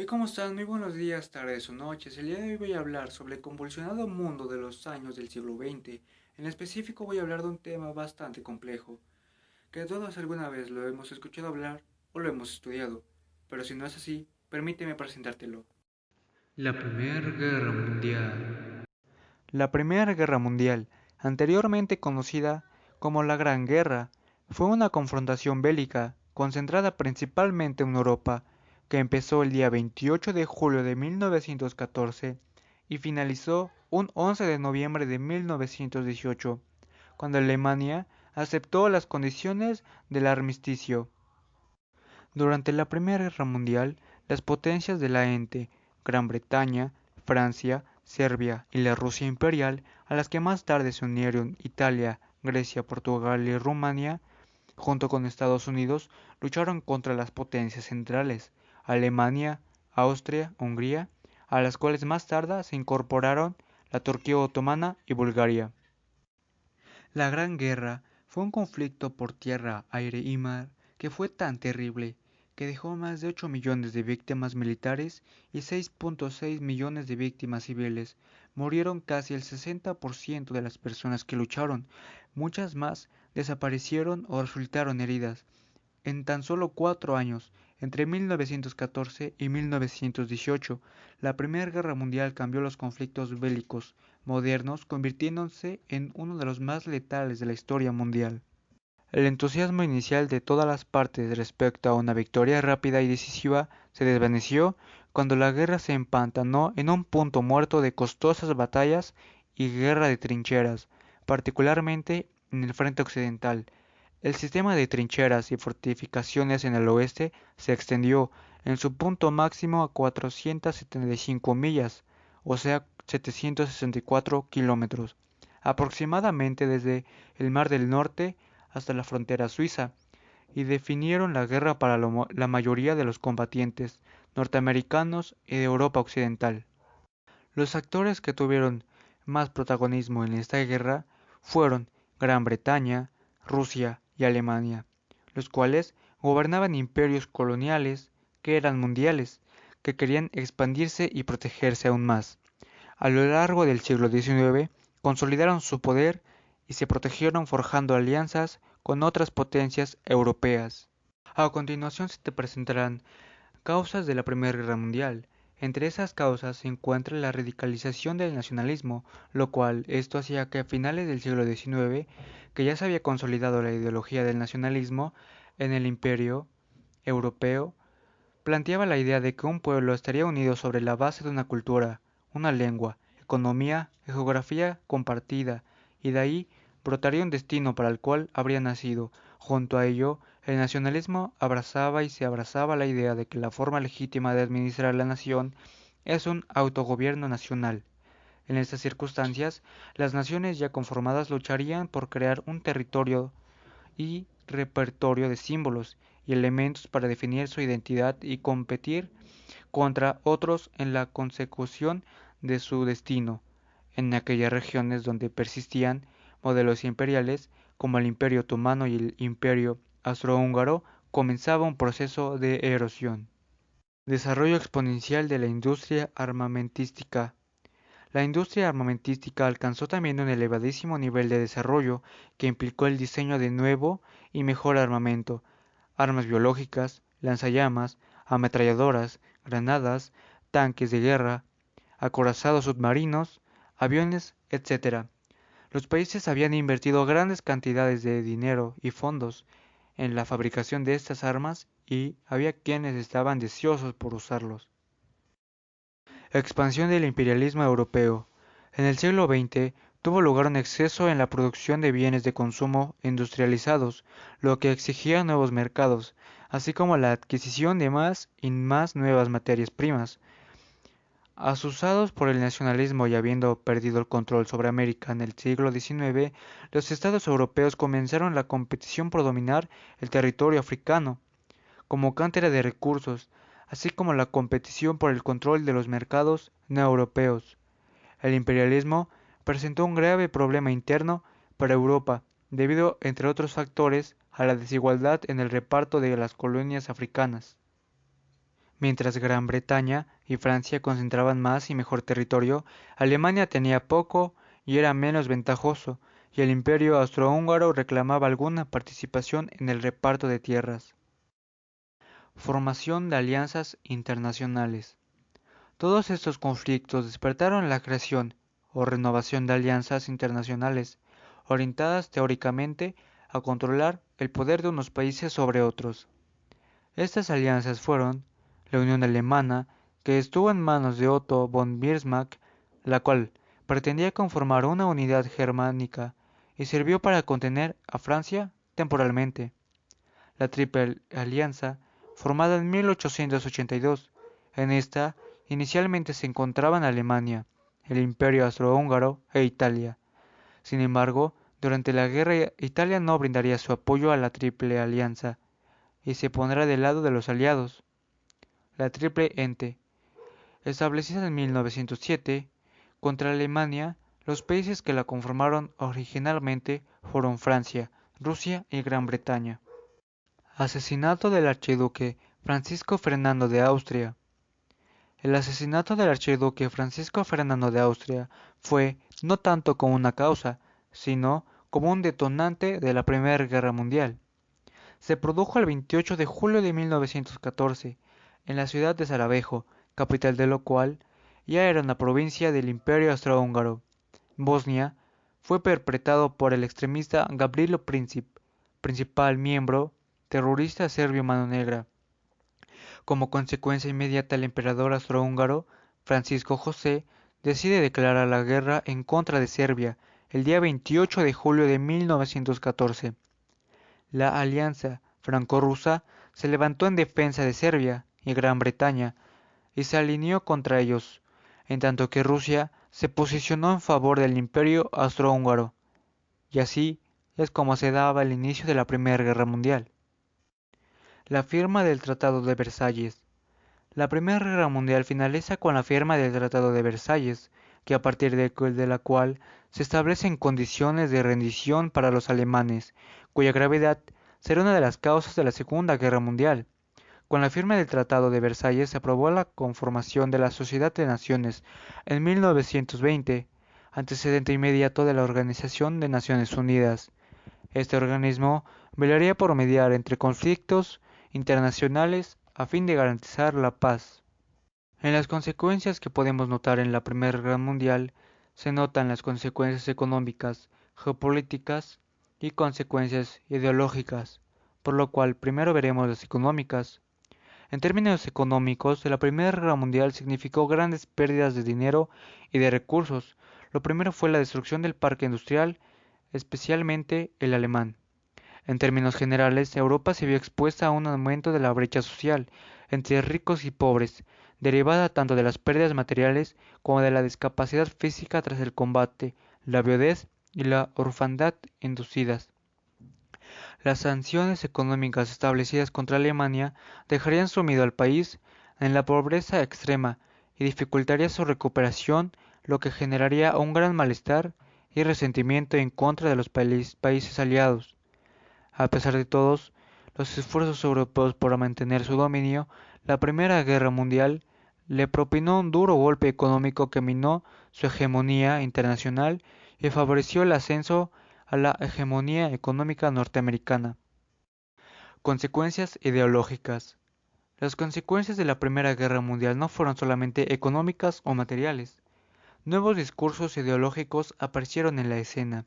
¿Cómo están? Muy buenos días, tardes o noches. El día de hoy voy a hablar sobre el convulsionado mundo de los años del siglo XX. En específico voy a hablar de un tema bastante complejo, que todos alguna vez lo hemos escuchado hablar o lo hemos estudiado. Pero si no es así, permíteme presentártelo. La Primera Guerra Mundial. La Primera Guerra Mundial, anteriormente conocida como la Gran Guerra, fue una confrontación bélica concentrada principalmente en Europa, que empezó el día 28 de julio de 1914 y finalizó un 11 de noviembre de 1918, cuando Alemania aceptó las condiciones del armisticio. Durante la Primera Guerra Mundial, las potencias de la Ente, Gran Bretaña, Francia, Serbia y la Rusia imperial, a las que más tarde se unieron Italia, Grecia, Portugal y Rumania, junto con Estados Unidos, lucharon contra las potencias centrales, Alemania, Austria, Hungría, a las cuales más tarde se incorporaron la Turquía otomana y Bulgaria. La Gran Guerra fue un conflicto por tierra, aire y mar que fue tan terrible que dejó más de 8 millones de víctimas militares y 6.6 millones de víctimas civiles. Murieron casi el 60% de las personas que lucharon. Muchas más desaparecieron o resultaron heridas. En tan solo 4 años, entre 1914 y 1918, la Primera Guerra Mundial cambió los conflictos bélicos modernos, convirtiéndose en uno de los más letales de la historia mundial. El entusiasmo inicial de todas las partes respecto a una victoria rápida y decisiva se desvaneció cuando la guerra se empantanó en un punto muerto de costosas batallas y guerra de trincheras, particularmente en el frente occidental. El sistema de trincheras y fortificaciones en el oeste se extendió en su punto máximo a 475 millas, o sea, 764 kilómetros, aproximadamente desde el Mar del Norte hasta la frontera suiza, y definieron la guerra para la mayoría de los combatientes norteamericanos y de Europa Occidental. Los actores que tuvieron más protagonismo en esta guerra fueron Gran Bretaña, Rusia y Alemania, los cuales gobernaban imperios coloniales que eran mundiales, que querían expandirse y protegerse aún más. A lo largo del siglo XIX consolidaron su poder y se protegieron forjando alianzas con otras potencias europeas. A continuación se te presentarán causas de la Primera Guerra Mundial. Entre esas causas se encuentra la radicalización del nacionalismo, lo cual esto hacía que a finales del siglo XIX, que ya se había consolidado la ideología del nacionalismo en el imperio europeo, planteaba la idea de que un pueblo estaría unido sobre la base de una cultura, una lengua, economía y geografía compartida, y de ahí brotaría un destino para el cual habría nacido. Junto a ello, el nacionalismo abrazaba y se abrazaba la idea de que la forma legítima de administrar la nación es un autogobierno nacional. En estas circunstancias, las naciones ya conformadas lucharían por crear un territorio y repertorio de símbolos y elementos para definir su identidad y competir contra otros en la consecución de su destino. En aquellas regiones donde persistían modelos imperiales como el Imperio Otomano y el Imperio Austrohúngaro, comenzaba un proceso de erosión. Desarrollo exponencial de la industria armamentística. La industria armamentística alcanzó también un elevadísimo nivel de desarrollo que implicó el diseño de nuevo y mejor armamento, armas biológicas, lanzallamas, ametralladoras, granadas, tanques de guerra, acorazados submarinos, aviones, etc. Los países habían invertido grandes cantidades de dinero y fondos en la fabricación de estas armas y había quienes estaban deseosos por usarlos. Expansión del imperialismo europeo. En el siglo XX tuvo lugar un exceso en la producción de bienes de consumo industrializados, lo que exigía nuevos mercados, así como la adquisición de más y más nuevas materias primas. Asusados por el nacionalismo y habiendo perdido el control sobre América en el siglo XIX, los estados europeos comenzaron la competición por dominar el territorio africano como cantera de recursos, así como la competición por el control de los mercados no europeos. El imperialismo presentó un grave problema interno para Europa, debido, entre otros factores, a la desigualdad en el reparto de las colonias africanas. Mientras Gran Bretaña y Francia concentraban más y mejor territorio, Alemania tenía poco y era menos ventajoso, y el Imperio austrohúngaro reclamaba alguna participación en el reparto de tierras. Formación de alianzas internacionales. Todos estos conflictos despertaron la creación o renovación de alianzas internacionales, orientadas teóricamente a controlar el poder de unos países sobre otros. Estas alianzas fueron la Unión Alemana, que estuvo en manos de Otto von Bismarck, la cual pretendía conformar una unidad germánica y sirvió para contener a Francia temporalmente. La Triple Alianza, formada en 1882. En esta, inicialmente se encontraban Alemania, el Imperio Austrohúngaro e Italia. Sin embargo, durante la guerra Italia no brindaría su apoyo a la Triple Alianza y se pondrá del lado de los aliados. La Triple Ente, establecida en 1907, contra Alemania, los países que la conformaron originalmente fueron Francia, Rusia y Gran Bretaña. Asesinato del archiduque Francisco Fernando de Austria. El asesinato del archiduque Francisco Fernando de Austria fue no tanto como una causa, sino como un detonante de la Primera Guerra Mundial. Se produjo el 28 de julio de 1914 en la ciudad de Sarajevo, capital de lo cual ya era una provincia del Imperio Austrohúngaro. Bosnia fue perpetrado por el extremista Gavrilo Princip, principal miembro terrorista serbio Mano Negra. Como consecuencia inmediata, el emperador austrohúngaro Francisco José decide declarar la guerra en contra de Serbia el día 28 de julio de 1914. La alianza franco-rusa se levantó en defensa de Serbia y Gran Bretaña y se alineó contra ellos, en tanto que Rusia se posicionó en favor del Imperio austrohúngaro. Y así es como se daba el inicio de la Primera Guerra Mundial. La firma del Tratado de Versalles. La Primera Guerra Mundial finaliza con la firma del Tratado de Versalles, que a partir de la cual se establecen condiciones de rendición para los alemanes, cuya gravedad será una de las causas de la Segunda Guerra Mundial. Con la firma del Tratado de Versalles se aprobó la conformación de la Sociedad de Naciones en 1920, antecedente inmediato de la Organización de Naciones Unidas. Este organismo velaría por mediar entre conflictos internacionales a fin de garantizar la paz. En las consecuencias que podemos notar en la Primera Guerra Mundial se notan las consecuencias económicas, geopolíticas y consecuencias ideológicas, por lo cual primero veremos las económicas. En términos económicos, la Primera Guerra Mundial significó grandes pérdidas de dinero y de recursos. Lo primero fue la destrucción del parque industrial, especialmente el alemán. En términos generales, Europa se vio expuesta a un aumento de la brecha social entre ricos y pobres, derivada tanto de las pérdidas materiales como de la discapacidad física tras el combate, la viudez y la orfandad inducidas. Las sanciones económicas establecidas contra Alemania dejarían sumido al país en la pobreza extrema y dificultaría su recuperación, lo que generaría un gran malestar y resentimiento en contra de los países aliados. A pesar de todos los esfuerzos europeos por mantener su dominio, la Primera Guerra Mundial le propinó un duro golpe económico que minó su hegemonía internacional y favoreció el ascenso a la hegemonía económica norteamericana. Consecuencias ideológicas. Las consecuencias de la Primera Guerra Mundial no fueron solamente económicas o materiales. Nuevos discursos ideológicos aparecieron en la escena.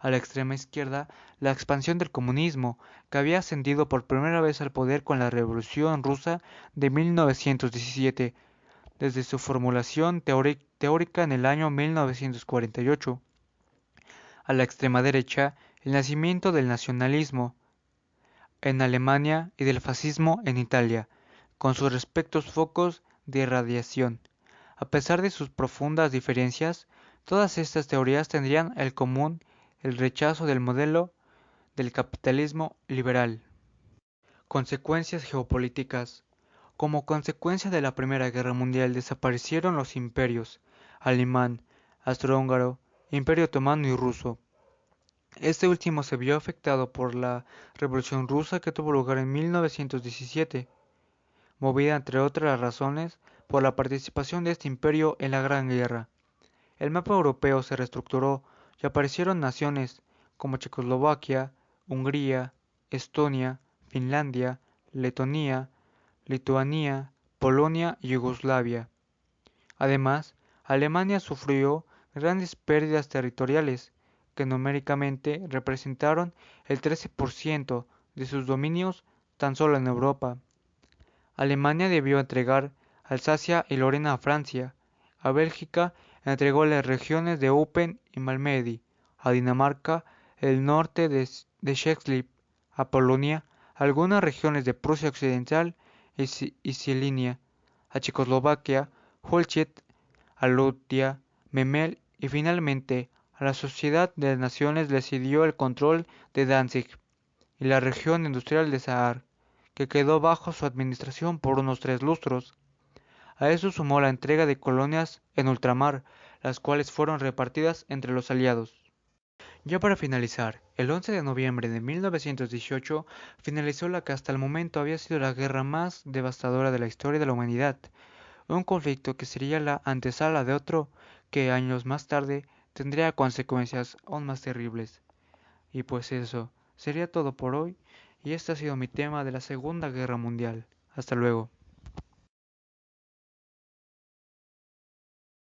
A la extrema izquierda, la expansión del comunismo, que había ascendido por primera vez al poder con la Revolución Rusa de 1917, desde su formulación teórica en el año 1948. A la extrema derecha, el nacimiento del nacionalismo en Alemania y del fascismo en Italia, con sus respectivos focos de irradiación. A pesar de sus profundas diferencias, todas estas teorías tendrían en común el rechazo del modelo del capitalismo liberal. Consecuencias geopolíticas. Como consecuencia de la Primera Guerra Mundial desaparecieron los imperios alemán, austrohúngaro, Imperio Otomano y ruso. Este último se vio afectado por la Revolución Rusa que tuvo lugar en 1917. movida entre otras razones por la participación de este imperio en la Gran Guerra. El mapa europeo se reestructuró y aparecieron naciones como Checoslovaquia, Hungría, Estonia, Finlandia, Letonia, Lituania, Polonia y Yugoslavia. Además, Alemania sufrió grandes pérdidas territoriales, que numéricamente representaron el 13% de sus dominios tan solo en Europa. Alemania debió entregar Alsacia y Lorena a Francia. A Bélgica entregó las regiones de Eupen y Malmedy. A Dinamarca el norte de Schleswig. A Polonia algunas regiones de Prusia Occidental y Silesia. A Checoslovaquia Holchit, a Lutia, Memel y finalmente a la Sociedad de Naciones le cedió el control de Danzig y la región industrial de Saar, que quedó bajo su administración por unos 3 lustros. A eso sumó la entrega de colonias en ultramar, las cuales fueron repartidas entre los aliados. Ya para finalizar, el 11 de noviembre de 1918 finalizó la que hasta el momento había sido la guerra más devastadora de la historia de la humanidad, un conflicto que sería la antesala de otro que años más tarde tendría consecuencias aún más terribles. Y pues eso, sería todo por hoy, y este ha sido mi tema de la Segunda Guerra Mundial. Hasta luego.